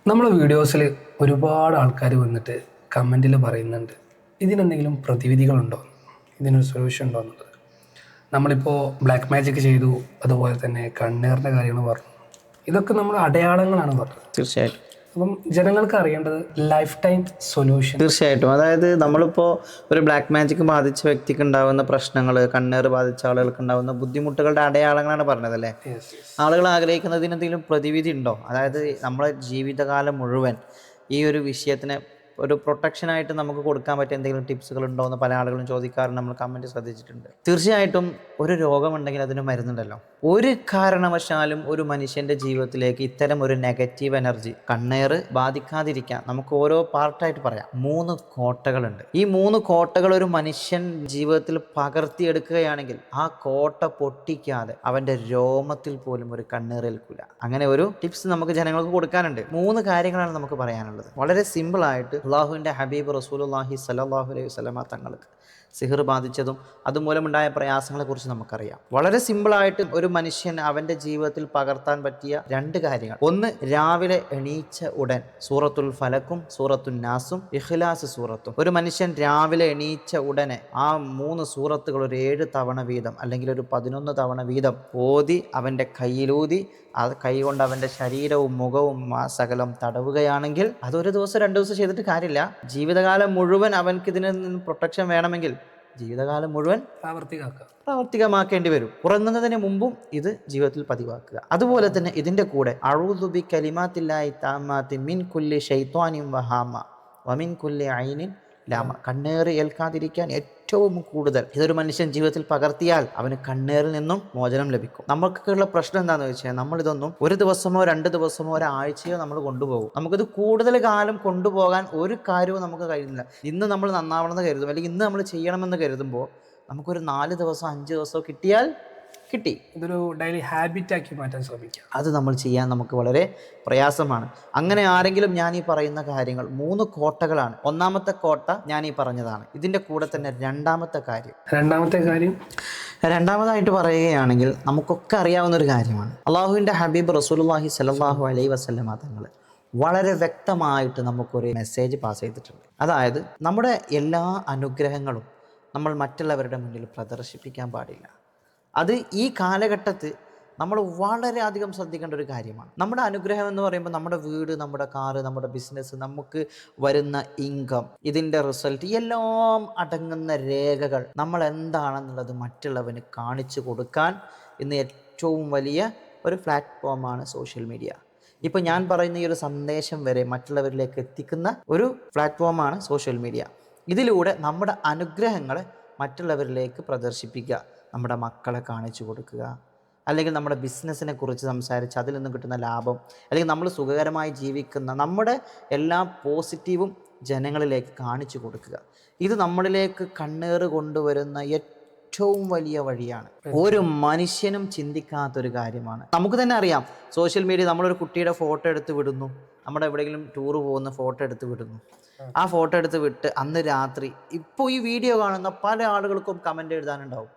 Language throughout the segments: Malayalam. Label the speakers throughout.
Speaker 1: നമ്മളെ വീഡിയോസിൽ ഒരുപാട് ആൾക്കാർ വന്നിട്ട് കമൻറ്റിൽ പറയുന്നുണ്ട് ഇതിനെന്തെങ്കിലും പ്രതിവിധികളുണ്ടോ, ഇതിനൊരു സൊല്യൂഷൻ ഉണ്ടോ എന്നുള്ളത്. നമ്മളിപ്പോൾ ബ്ലാക്ക് മാജിക് ചെയ്തു, അതുപോലെ തന്നെ കണ്ണേറിൻ്റെ കാര്യങ്ങൾ പറഞ്ഞു. ഇതൊക്കെ നമ്മൾ അടയാളങ്ങളാണ് പറഞ്ഞത്.
Speaker 2: തീർച്ചയായിട്ടും.
Speaker 1: അപ്പം ജനങ്ങൾക്ക് അറിയേണ്ടത് ലൈഫ് ടൈം സൊല്യൂഷൻ.
Speaker 2: തീർച്ചയായിട്ടും. അതായത് നമ്മളിപ്പോൾ ഒരു ബ്ലാക്ക് മാജിക് ബാധിച്ച വ്യക്തിക്ക് ഉണ്ടാകുന്ന പ്രശ്നങ്ങൾ, കണ്ണേറ് ബാധിച്ച ആളുകൾക്ക് ഉണ്ടാകുന്ന ബുദ്ധിമുട്ടുകളുടെ അടയാളങ്ങളാണ് പറഞ്ഞതല്ലേ. ആളുകൾ ആഗ്രഹിക്കുന്നതിന് എന്തെങ്കിലും പ്രതിവിധി ഉണ്ടോ? അതായത് നമ്മുടെ ജീവിതകാലം മുഴുവൻ ഈ ഒരു വിഷയത്തിന് ഒരു പ്രൊട്ടക്ഷനായിട്ട് നമുക്ക് കൊടുക്കാൻ പറ്റിയ എന്തെങ്കിലും ടിപ്സുകൾ ഉണ്ടോ എന്ന് പല ആളുകളും ചോദിക്കാറുണ്ട്. നമ്മൾ കമൻറ്റ് ശ്രദ്ധിച്ചിട്ടുണ്ട്. തീർച്ചയായിട്ടും ഒരു രോഗമുണ്ടെങ്കിൽ അതിന് മരുന്നുണ്ടല്ലോ. ഒരു കാരണവശാലും ഒരു മനുഷ്യൻ്റെ ജീവിതത്തിലേക്ക് ഇത്തരം ഒരു നെഗറ്റീവ് എനർജി, കണ്ണേറ് ബാധിക്കാതിരിക്കാൻ നമുക്ക് ഓരോ പാർട്ടായിട്ട് പറയാം. 3 കോട്ടകളുണ്ട്. ഈ 3 കോട്ടകൾ ഒരു മനുഷ്യൻ ജീവിതത്തിൽ പകർത്തിയെടുക്കുകയാണെങ്കിൽ ആ കോട്ട പൊട്ടിക്കാതെ അവൻ്റെ രോമത്തിൽ പോലും ഒരു കണ്ണേറേൽക്കില്ല. അങ്ങനെ ഒരു ടിപ്സ് നമുക്ക് ജനങ്ങൾക്ക് കൊടുക്കാനുണ്ട്. 3 കാര്യങ്ങളാണ് നമുക്ക് പറയാനുള്ളത്. വളരെ സിമ്പിളായിട്ട് അള്ളാഹുവിൻ്റെ ഹബീബ് റസൂലുള്ളാഹി സ്വല്ലല്ലാഹു അലൈഹി വസല്ലമ തങ്ങൾക്ക് സിഹിർ ബാധിച്ചതും അതുമൂലമുണ്ടായ പ്രയാസങ്ങളെക്കുറിച്ച് നമുക്കറിയാം. വളരെ സിമ്പിളായിട്ട് ഒരു മനുഷ്യൻ അവൻ്റെ ജീവിതത്തിൽ പകർത്താൻ പറ്റിയ 2 കാര്യങ്ങൾ. ഒന്ന്, രാവിലെ എണീച്ച ഉടൻ സൂറത്തുൽ ഫലക്കും സൂറത്തുൽ നാസും ഇഖ്ലാസ് സൂറത്തും ഒരു മനുഷ്യൻ രാവിലെ എണീച്ച ഉടനെ ആ 3 സൂറത്തുകൾ ഒരു 7 തവണ വീതം അല്ലെങ്കിൽ ഒരു 11 തവണ വീതം ഓതി അവൻ്റെ കയ്യിലൂതി ആ കൈ കൊണ്ട് അവൻ്റെ ശരീരവും മുഖവും ആ സകലം തടവുകയാണെങ്കിൽ അതൊരു ദിവസം 2 ദിവസം ചെയ്തിട്ട് കാര്യമില്ല. ജീവിതകാലം മുഴുവൻ അവൻക്ക് ഇതിൽ നിന്ന് പ്രൊട്ടക്ഷൻ വേണമെങ്കിൽ ജീവിതകാലം മുഴുവൻ പ്രാവർത്തികമാക്കേണ്ടി വരും. ഉറങ്ങുന്നതിന് മുമ്പും ഇത് ജീവിതത്തിൽ പതിവാക്കുക. അതുപോലെ തന്നെ ഇതിൻ്റെ കൂടെ അഊദു ബി കലിമാത്തില്ലാഹി തആമ്മാത്തി മിൻ കുല്ലി ശൈത്വാനിൻ വഹാമ വമിൻ കുല്ലി ഐനിൻ ലാമ. കണ്ണേറ് ഏൽക്കാതിരിക്കാൻ ഏറ്റവും കൂടുതൽ ഇതൊരു മനുഷ്യൻ ജീവിതത്തിൽ പകർത്തിയാൽ അവന് കണ്ണേറിൽ നിന്നും മോചനം ലഭിക്കും. നമുക്കൊക്കെയുള്ള പ്രശ്നം എന്താണെന്ന് വെച്ചാൽ നമ്മളിതൊന്നും ഒരു ദിവസമോ 2 ദിവസമോ ഒരാഴ്ചയോ നമ്മൾ കൊണ്ടുപോകും. നമുക്കിത് കൂടുതൽ കാലം കൊണ്ടുപോകാൻ ഒരു കാര്യവും നമുക്ക് കഴിയുന്നില്ല. ഇന്ന് നമ്മൾ നന്നാവണമെന്ന് കരുതും, അല്ലെങ്കിൽ ഇന്ന് നമ്മൾ ചെയ്യണമെന്ന് കരുതുമ്പോൾ നമുക്കൊരു 4 ദിവസം 5 ദിവസമോ കിട്ടിയാൽ കിട്ടി.
Speaker 1: ഇതൊരു ഡെയിലി ഹാബിറ്റാക്കി മാറ്റാൻ ശ്രമിക്കുക.
Speaker 2: അത് നമ്മൾ ചെയ്യാൻ നമുക്ക് വളരെ പ്രയാസമാണ്. അങ്ങനെ ആരെങ്കിലും ഞാൻ ഈ പറയുന്ന കാര്യങ്ങൾ 3 കോട്ടകളാണ്. ഒന്നാമത്തെ കോട്ട ഞാൻ ഈ പറഞ്ഞതാണ്. ഇതിൻ്റെ കൂടെ തന്നെ രണ്ടാമത്തെ രണ്ടാമതായിട്ട് പറയുകയാണെങ്കിൽ നമുക്കൊക്കെ അറിയാവുന്ന ഒരു കാര്യമാണ്. അള്ളാഹുവിൻ്റെ ഹബീബ് റസൂലുള്ളാഹി സ്വല്ലല്ലാഹു അലൈഹി വസല്ലമ തങ്ങൾ വളരെ വ്യക്തമായിട്ട് നമുക്കൊരു മെസ്സേജ് പാസ് ചെയ്തിട്ടുണ്ട്. അതായത് നമ്മുടെ എല്ലാ അനുഗ്രഹങ്ങളും നമ്മൾ മറ്റുള്ളവരുടെ മുന്നിൽ പ്രദർശിപ്പിക്കാൻ പാടില്ല. അത് ഈ കാലഘട്ടത്തിൽ നമ്മൾ വളരെയധികം ശ്രദ്ധിക്കേണ്ട ഒരു കാര്യമാണ്. നമ്മുടെ അനുഗ്രഹം എന്ന് പറയുമ്പോൾ നമ്മുടെ വീട്, നമ്മുടെ കാറ്, നമ്മുടെ ബിസിനസ്, നമുക്ക് വരുന്ന ഇൻകം, ഇതിൻ്റെ റിസൾട്ട് എല്ലാം അടങ്ങുന്ന രേഖകൾ നമ്മൾ എന്താണെന്നുള്ളത് മറ്റുള്ളവന് കാണിച്ചു കൊടുക്കാൻ ഇന്ന് ഏറ്റവും വലിയ ഒരു പ്ലാറ്റ്ഫോമാണ് സോഷ്യൽ മീഡിയ. ഇപ്പോൾ ഞാൻ പറയുന്ന ഈ ഒരു സന്ദേശം വരെ മറ്റുള്ളവരിലേക്ക് എത്തിക്കുന്ന ഒരു പ്ലാറ്റ്ഫോമാണ് സോഷ്യൽ മീഡിയ. ഇതിലൂടെ നമ്മുടെ അനുഗ്രഹങ്ങളെ മറ്റുള്ളവരിലേക്ക് പ്രദർശിപ്പിക്കുക, നമ്മുടെ മക്കളെ കാണിച്ചു കൊടുക്കുക, അല്ലെങ്കിൽ നമ്മുടെ ബിസിനസ്സിനെ കുറിച്ച് സംസാരിച്ച് അതിൽ നിന്നും കിട്ടുന്ന ലാഭം, അല്ലെങ്കിൽ നമ്മൾ സുഖകരമായി ജീവിക്കുന്ന നമ്മുടെ എല്ലാ പോസിറ്റീവും ജനങ്ങളിലേക്ക് കാണിച്ചു കൊടുക്കുക. ഇത് നമ്മളിലേക്ക് കണ്ണേറ് കൊണ്ടുവരുന്ന ഏറ്റവും വലിയ വഴിയാണ്. ഒരു മനുഷ്യനും ചിന്തിക്കാത്തൊരു കാര്യമാണ്. നമുക്ക് തന്നെ അറിയാം, സോഷ്യൽ മീഡിയ നമ്മളൊരു കുട്ടിയുടെ ഫോട്ടോ എടുത്ത് വിടുന്നു, നമ്മുടെ എവിടെയെങ്കിലും ടൂറ് പോകുന്ന ഫോട്ടോ എടുത്ത് വിടുന്നു. ആ ഫോട്ടോ എടുത്ത് വിട്ട് അന്ന് രാത്രി, ഇപ്പോൾ ഈ വീഡിയോ കാണുന്ന പല ആളുകൾക്കും കമൻ്റ് എഴുതാനുണ്ടാവും.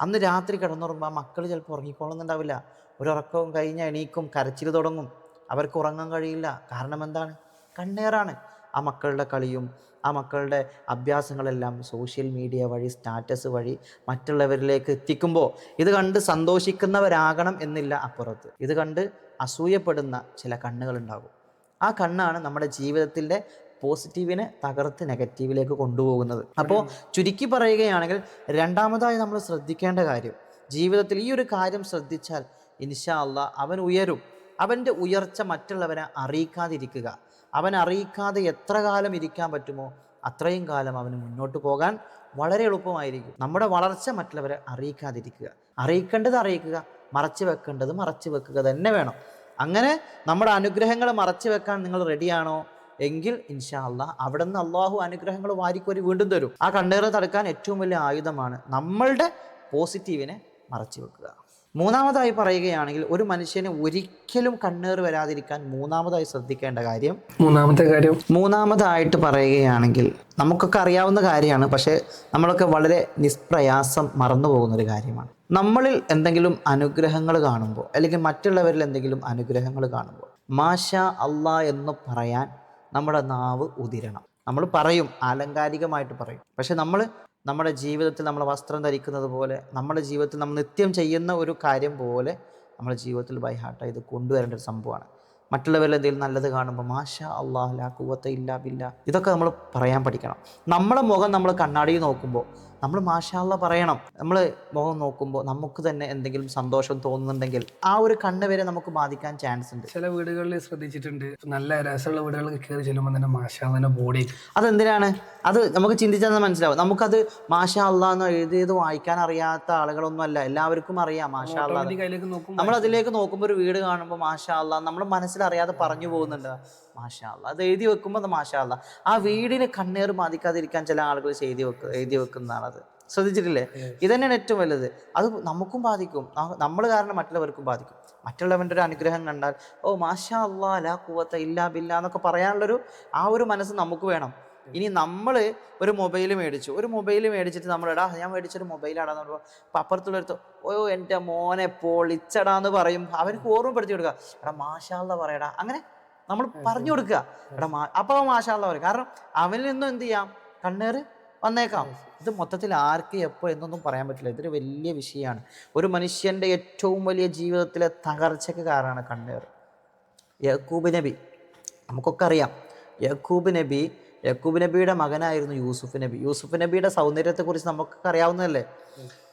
Speaker 2: അന്ന് രാത്രി കിടന്നുറങ്ങുമ്പോൾ ആ മക്കൾ ചിലപ്പോൾ ഉറങ്ങിക്കൊള്ളുന്നുണ്ടാവില്ല. ഒരുറക്കവും കഴിഞ്ഞ് എണീക്കും, കരച്ചിൽ തുടങ്ങും, അവർക്ക് ഉറങ്ങാൻ കഴിയില്ല. കാരണം എന്താണ്? കണ്ണേറാണ്. ആ മക്കളുടെ കളിയും ആ മക്കളുടെ അഭ്യാസങ്ങളെല്ലാം സോഷ്യൽ മീഡിയ വഴി, സ്റ്റാറ്റസ് വഴി മറ്റുള്ളവരിലേക്ക് എത്തിക്കുമ്പോൾ ഇത് കണ്ട് സന്തോഷിക്കുന്നവരാകണം എന്നില്ല അപ്പുറത്ത്. ഇത് കണ്ട് അസൂയപ്പെടുന്ന ചില കണ്ണുകളുണ്ടാകും. ആ കണ്ണാണ് നമ്മുടെ ജീവിതത്തിൻ്റെ പോസിറ്റീവിനെ തകർത്ത് നെഗറ്റീവിലേക്ക് കൊണ്ടുപോകുന്നത്. അപ്പോൾ ചുരുക്കി പറയുകയാണെങ്കിൽ രണ്ടാമതായി നമ്മൾ ശ്രദ്ധിക്കേണ്ട കാര്യം, ജീവിതത്തിൽ ഈ ഒരു കാര്യം ശ്രദ്ധിച്ചാൽ ഇൻഷാ അല്ലാഹ് അവൻ ഉയരും. അവൻ്റെ ഉയർച്ച മറ്റുള്ളവരെ അറിയിക്കാതിരിക്കുക. അവൻ അറിയിക്കാതെ എത്ര കാലം ഇരിക്കാൻ പറ്റുമോ അത്രയും കാലം അവന് മുന്നോട്ട് പോകാൻ വളരെ എളുപ്പമായിരിക്കും. നമ്മുടെ വളർച്ച മറ്റുള്ളവരെ അറിയിക്കാതിരിക്കുക. അറിയിക്കേണ്ടത് അറിയിക്കുക, മറച്ചു വെക്കേണ്ടത് മറച്ചു വെക്കുക തന്നെ വേണം. അങ്ങനെ നമ്മുടെ അനുഗ്രഹങ്ങൾ മറച്ചു വെക്കാൻ നിങ്ങൾ റെഡിയാണോ എങ്കിൽ ഇൻഷാ അല്ലാഹ് അവിടെ നിന്ന് അള്ളാഹു അനുഗ്രഹങ്ങൾ വാരിക്കോരി വീണ്ടും തരും. ആ കണ്ണേറ് തടുക്കാൻ ഏറ്റവും വലിയ ആയുധമാണ് നമ്മളുടെ പോസിറ്റീവിനെ മറച്ചു വെക്കുക. മൂന്നാമതായി പറയുകയാണെങ്കിൽ ഒരു മനുഷ്യന് ഒരിക്കലും കണ്ണേറ് വരാതിരിക്കാൻ മൂന്നാമതായി ശ്രദ്ധിക്കേണ്ട കാര്യം, മൂന്നാമതായിട്ട് പറയുകയാണെങ്കിൽ നമുക്കൊക്കെ അറിയാവുന്ന കാര്യമാണ്, പക്ഷേ നമ്മളൊക്കെ വളരെ നിഷ്പ്രയാസം മറന്നു പോകുന്നൊരു കാര്യമാണ്. നമ്മളിൽ എന്തെങ്കിലും അനുഗ്രഹങ്ങൾ കാണുമ്പോൾ, അല്ലെങ്കിൽ മറ്റുള്ളവരിൽ എന്തെങ്കിലും അനുഗ്രഹങ്ങൾ കാണുമ്പോൾ മാഷാ അള്ളാ എന്ന് പറയാൻ നമ്മുടെ നാവ് ഉതിരണം. നമ്മൾ പറയും, ആലങ്കാരികമായിട്ട് പറയും. പക്ഷെ നമ്മുടെ ജീവിതത്തിൽ നമ്മൾ വസ്ത്രം ധരിക്കുന്നത് പോലെ, നമ്മുടെ ജീവിതത്തിൽ നമ്മൾ നിത്യം ചെയ്യുന്ന ഒരു കാര്യം പോലെ നമ്മുടെ ജീവിതത്തിൽ ബൈഹാർട്ടായി ഇത് കൊണ്ടുവരേണ്ട ഒരു സംഭവമാണ്. മറ്റുള്ളവരിൽ എന്തെങ്കിലും നല്ലത് കാണുമ്പോൾ മാഷാ അല്ലാഹ് ലാ ഖുവത ഇല്ലാ ബില്ലാ, ഇതൊക്കെ നമ്മൾ പറയാൻ പഠിക്കണം. നമ്മളെ മുഖം നമ്മൾ കണ്ണാടിയിൽ നോക്കുമ്പോൾ നമ്മൾ മാഷാ അല്ലാഹ് പറയണം. നമ്മൾ മുഖം നോക്കുമ്പോൾ നമുക്ക് തന്നെ എന്തെങ്കിലും സന്തോഷം തോന്നുന്നുണ്ടെങ്കിൽ ആ ഒരു കണ്ണ് വരെ നമുക്ക് ബാധിക്കാൻ ചാൻസ് ഉണ്ട്.
Speaker 1: ചില വീടുകളിൽ ശ്രദ്ധിച്ചിട്ടുണ്ട്, നല്ല രസമുള്ള വീടുകളിൽ കയറി ചെല്ലുമ്പോൾ തന്നെ മാഷാ ബോഡി.
Speaker 2: അതെന്തിനാണ്? അത് നമുക്ക് ചിന്തിച്ചാൽ മനസ്സിലാവും. നമുക്കത് മാഷാ അല്ലാഹ് എന്ന് എഴുതിയത് വായിക്കാൻ അറിയാത്ത ആളുകളൊന്നും അല്ല, എല്ലാവർക്കും അറിയാം മാഷാ അല്ലാഹ്. നമ്മൾ അതിലേക്ക് നോക്കുമ്പോൾ ഒരു വീട് കാണുമ്പോൾ മാഷാ അല്ലാഹ് നമ്മൾ മനസ്സിലറിയാതെ പറഞ്ഞു പോകുന്നുണ്ട് മാഷാ അല്ലാഹ്. അത് എഴുതി വെക്കുമ്പോൾ അത് മാഷാ അല്ലാഹ്. ആ വീടിന് കണ്ണേറ് ബാധിക്കാതിരിക്കാൻ ചില ആളുകൾ എഴുതി വെക്കുന്നതാണത്. ശ്രദ്ധിച്ചിട്ടില്ലേ? ഇതന്നെയാണ് ഏറ്റവും വലുത്. അത് നമുക്കും ബാധിക്കും, നമ്മൾ കാരണം മറ്റുള്ളവർക്കും ബാധിക്കും. മറ്റുള്ളവൻ്റെ ഒരു അനുഗ്രഹം കണ്ടാൽ ഓ മാഷാ അല്ലാഹ് ലാ ഖുവത ഇല്ലാ ബില്ലാ എന്നൊക്കെ പറയാനുള്ളൊരു ആ ഒരു മനസ്സ് നമുക്ക് വേണം. ഇനി നമ്മൾ ഒരു മൊബൈൽ മേടിച്ചിട്ട് നമ്മളെടാ ഞാൻ മേടിച്ചൊരു മൊബൈലാടാന്ന് പറയുമ്പോൾ അപ്പം അപ്പുറത്തുള്ളടുത്ത് ഓ എൻ്റെ മോനെ പൊളിച്ചടാന്ന് പറയും. അവർക്ക് ഓർമ്മപ്പെടുത്തി കൊടുക്കുക, എടാ മാഷാ അല്ലാഹ് പറയടാ, അങ്ങനെ നമ്മൾ പറഞ്ഞു കൊടുക്കുക. എടാ അപ്പോൾ മാഷാ അല്ലാഹ് പറയും. കാരണം അവനിൽ നിന്നും എന്ത് ചെയ്യാം, കണ്ണേറ് വന്നേക്കാം. ഇത് മൊത്തത്തിൽ ആർക്ക് എപ്പോൾ എന്നൊന്നും പറയാൻ പറ്റില്ല. ഇതൊരു വലിയ വിഷയമാണ്. ഒരു മനുഷ്യൻ്റെ ഏറ്റവും വലിയ ജീവിതത്തിലെ തകർച്ചയ്ക്ക് കാരണമാണ് കണ്ണേറ്. യാക്കൂബ് നബി നമുക്കൊക്കെ അറിയാം. യാക്കൂബ് നബിയുടെ മകനായിരുന്നു യൂസുഫ് നബി. യൂസുഫ് നബിയുടെ സൗന്ദര്യത്തെക്കുറിച്ച് നമുക്കൊക്കെ അറിയാവുന്നതല്ലേ.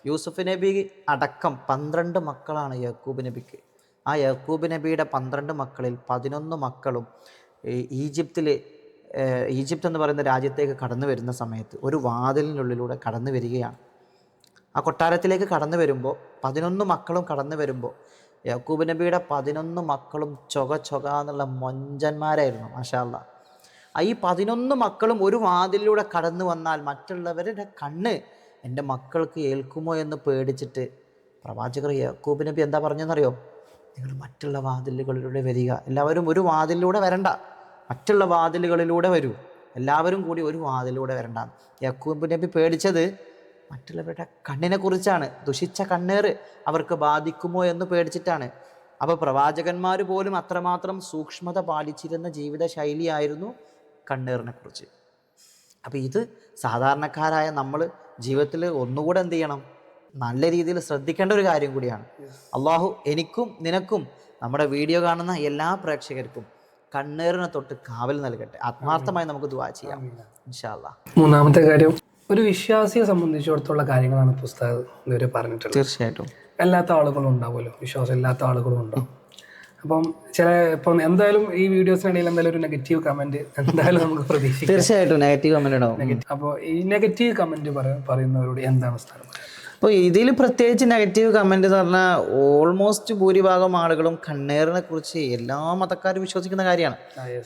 Speaker 2: യൂസുഫ് നബി അടക്കം 12 മക്കളാണ് യാക്കൂബ് നബിക്ക്. ആ യാക്കൂബ് നബിയുടെ 12 മക്കളിൽ 11 മക്കളും ഈജിപ്ത് എന്ന് പറയുന്ന രാജ്യത്തേക്ക് കടന്നു വരുന്ന സമയത്ത് ഒരു വാതിലിനുള്ളിലൂടെ കടന്നു വരികയാണ്. ആ കൊട്ടാരത്തിലേക്ക് കടന്നു വരുമ്പോൾ 11 മക്കളും കടന്നു വരുമ്പോൾ യാക്കൂബ് നബിയുടെ 11 മക്കളും ചൊക എന്നുള്ള മൊഞ്ചന്മാരായിരുന്നു. മാഷാ അല്ലാഹ്. ഈ 11 മക്കളും ഒരു വാതിലിലൂടെ കടന്നു വന്നാൽ മറ്റുള്ളവരുടെ കണ്ണ് എൻ്റെ മക്കൾക്ക് ഏൽക്കുമോ എന്ന് പേടിച്ചിട്ട് പ്രവാചകർ യാക്കൂബ് നബി എന്താ പറഞ്ഞെന്നറിയോ? നിങ്ങൾ മറ്റുള്ള വാതിലുകളിലൂടെ വരിക, എല്ലാവരും ഒരു വാതിലിലൂടെ വരണ്ട, മറ്റുള്ള വാതിലുകളിലൂടെ വരൂ, എല്ലാവരും കൂടി ഒരു വാതിലൂടെ വരണ്ട. യാക്കൂബ് നബി പേടിച്ചത് മറ്റുള്ളവരുടെ കണ്ണിനെ കുറിച്ചാണ്. ദുഷിച്ച കണ്ണേറ് അവർക്ക് ബാധിക്കുമോ എന്ന് പേടിച്ചിട്ടാണ്. അപ്പോൾ പ്രവാചകന്മാർ പോലും അത്രമാത്രം സൂക്ഷ്മത പാലിച്ചിരുന്ന ജീവിത ശൈലിയായിരുന്നു കണ്ണേറിനെ കുറിച്ച്. അപ്പോൾ ഇത് സാധാരണക്കാരായ നമ്മൾ ജീവിതത്തിൽ ഒന്നുകൂടെ എന്ത് ചെയ്യണം, നല്ല രീതിയിൽ ശ്രദ്ധിക്കേണ്ട ഒരു കാര്യം കൂടിയാണ്. അള്ളാഹു എനിക്കും നിനക്കും നമ്മുടെ വീഡിയോ കാണുന്ന എല്ലാ പ്രേക്ഷകർക്കും കണ്ണേറിനെ തൊട്ട് കാവൽ നൽകട്ടെ. ആത്മാർത്ഥമായി നമുക്ക് ദുആ ചെയ്യാം ഇൻഷാ അല്ലാഹ്.
Speaker 1: മൂന്നാമത്തെ കാര്യം, ഒരു വിശ്വാസിയെ സംബന്ധിച്ചിടത്തോളം കാര്യങ്ങളാണ് പുസ്തകം ഇതുവരെ പറഞ്ഞിട്ടുള്ളത്.
Speaker 2: തീർച്ചയായിട്ടും
Speaker 1: എല്ലാത്ത ആളുകളും ഉണ്ടാവുമല്ലോ, വിശ്വാസം ഇല്ലാത്ത ആളുകളും ഉണ്ടാവും. അപ്പം ഇപ്പം എന്തായാലും ഈ വീഡിയോസിനിടയിൽ എന്തായാലും ഒരു നെഗറ്റീവ് കമന്റ് എന്തായാലും നമുക്ക് പ്രതീക്ഷിക്കാം.
Speaker 2: തീർച്ചയായിട്ടും നെഗറ്റീവ് കമന്റ് ഉണ്ടാവും.
Speaker 1: അപ്പോൾ ഈ നെഗറ്റീവ് കമന്റ് പറയുന്നവരോട് എന്താണ് സ്ഥാനം?
Speaker 2: അപ്പോൾ ഇതിൽ പ്രത്യേകിച്ച് നെഗറ്റീവ് കമൻറ്റ് എന്ന് പറഞ്ഞാൽ ഓൾമോസ്റ്റ് ഭൂരിഭാഗം ആളുകളും കണ്ണേറിനെ കുറിച്ച് എല്ലാ മതക്കാരും വിശ്വസിക്കുന്ന കാര്യമാണ്.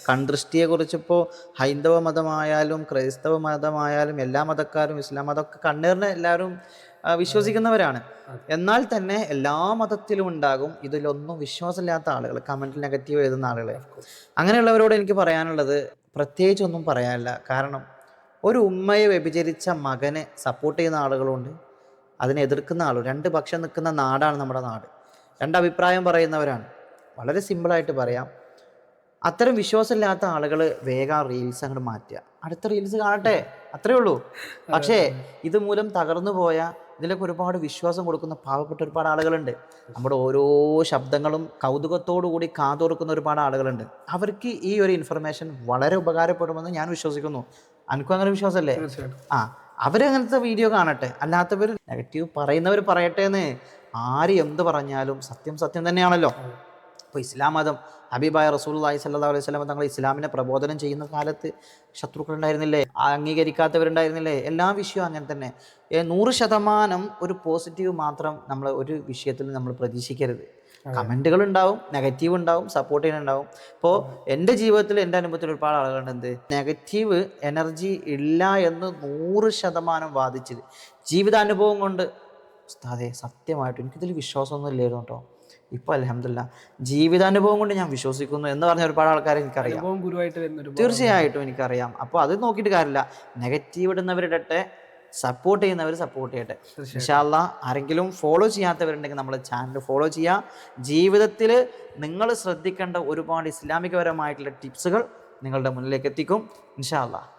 Speaker 2: കൺദൃഷ്ടിയെക്കുറിച്ച് ഇപ്പോൾ ഹൈന്ദവ മതമായാലും ക്രൈസ്തവ മതമായാലും എല്ലാ മതക്കാരും ഇസ്ലാം മതമൊക്കെ കണ്ണേറിനെ എല്ലാവരും വിശ്വസിക്കുന്നവരാണ്. എന്നാൽ തന്നെ എല്ലാ മതത്തിലും ഉണ്ടാകും ഇതിലൊന്നും വിശ്വാസമില്ലാത്ത ആളുകൾ, കമൻറ്റിൽ നെഗറ്റീവ് എഴുതുന്ന ആളുകൾ. അങ്ങനെയുള്ളവരോട് എനിക്ക് പറയാനുള്ളത് പ്രത്യേകിച്ചൊന്നും പറയാനില്ല. കാരണം ഒരു ഉമ്മയെ വ്യഭിചരിച്ച മകനെ സപ്പോർട്ട് ചെയ്യുന്ന ആളുകളുണ്ട്, അതിനെ എതിർക്കുന്ന ആളും. 2 പക്ഷം നിൽക്കുന്ന നാടാണ് നമ്മുടെ നാട്. 2 അഭിപ്രായം പറയുന്നവരാണ്. വളരെ സിമ്പിളായിട്ട് പറയാം, അത്തരം വിശ്വാസമില്ലാത്ത ആളുകൾ വേഗം റീൽസ് അങ്ങോട്ട് മാറ്റുക, അടുത്ത റീൽസ് കാണട്ടെ, അത്രേ ഉള്ളൂ. പക്ഷേ ഇതുമൂലം തകർന്നു പോയ, ഇതിലൊക്കെ ഒരുപാട് വിശ്വാസം കൊടുക്കുന്ന പാവപ്പെട്ട ഒരുപാട് ആളുകളുണ്ട്. നമ്മുടെ ഓരോ ശബ്ദങ്ങളും കൗതുകത്തോടു കൂടി കാതോർക്കുന്ന ഒരുപാട് ആളുകളുണ്ട്. അവർക്ക് ഈ ഒരു ഇൻഫർമേഷൻ വളരെ ഉപകാരപ്പെടുമെന്ന് ഞാൻ വിശ്വസിക്കുന്നു. എനിക്കും അങ്ങനെ വിശ്വാസമല്ലേ? അവരങ്ങനത്തെ വീഡിയോ കാണട്ടെ, അല്ലാത്തവർ നെഗറ്റീവ് പറയുന്നവർ പറയട്ടെ എന്ന്. ആര് എന്ത് പറഞ്ഞാലും സത്യം തന്നെയാണല്ലോ. അപ്പോൾ ഇസ്ലാം മതം, ഹബീബായ റസൂലുള്ളാഹി സ്വല്ലല്ലാഹു അലൈഹി വസല്ലം തങ്ങൾ ഇസ്ലാമിനെ പ്രബോധനം ചെയ്യുന്ന കാലത്ത് ശത്രുക്കളുണ്ടായിരുന്നില്ലേ, അംഗീകരിക്കാത്തവരുണ്ടായിരുന്നില്ലേ? എല്ലാ വിഷയവും അങ്ങനെ തന്നെ. 100% ഒരു പോസിറ്റീവ് മാത്രം നമ്മൾ ഒരു വിഷയത്തിൽ നമ്മൾ പ്രതീക്ഷിക്കരുത്. കമൻറ്റുകൾ ഉണ്ടാവും, നെഗറ്റീവ് ഉണ്ടാവും, സപ്പോർട്ട് ചെയ്യാനുണ്ടാവും. ഇപ്പോൾ എൻ്റെ ജീവിതത്തിൽ, എൻ്റെ അനുഭവത്തിൽ ഒരുപാട് ആളുകളുണ്ട് എന്ത് നെഗറ്റീവ് എനർജി ഇല്ല എന്ന് 100% വാദിച്ചത്. ജീവിതാനുഭവം കൊണ്ട് ഉസ്താദേ സത്യമായിട്ടും എനിക്കിതിൽ വിശ്വാസമൊന്നും ഇല്ലായിരുന്നു കേട്ടോ, ഇപ്പോൾ അൽഹംദുലില്ലാഹ് ജീവിതാനുഭവം കൊണ്ട് ഞാൻ വിശ്വസിക്കുന്നു എന്ന് പറഞ്ഞ ഒരുപാട് ആൾക്കാരെ എനിക്കറിയാം. തീർച്ചയായിട്ടും എനിക്കറിയാം. അപ്പോൾ അത് നോക്കിയിട്ട് കാര്യമില്ല, നെഗറ്റീവ് ഇടുന്നവരിടട്ടെ, സപ്പോർട്ട് ചെയ്യുന്നവർ സപ്പോർട്ട് ചെയ്യട്ടെ. ഇൻഷാ അല്ലാഹ് ആരെങ്കിലും ഫോളോ ചെയ്യാത്തവരുണ്ടെങ്കിൽ നമ്മളെ ചാനൽ ഫോളോ ചെയ്യുക. ജീവിതത്തിൽ നിങ്ങൾ ശ്രദ്ധിക്കേണ്ട ഒരുപാട് ഇസ്ലാമികപരമായിട്ടുള്ള ടിപ്സുകൾ നിങ്ങളുടെ മുന്നിലേക്ക് എത്തിക്കും ഇൻഷാ അല്ലാഹ്.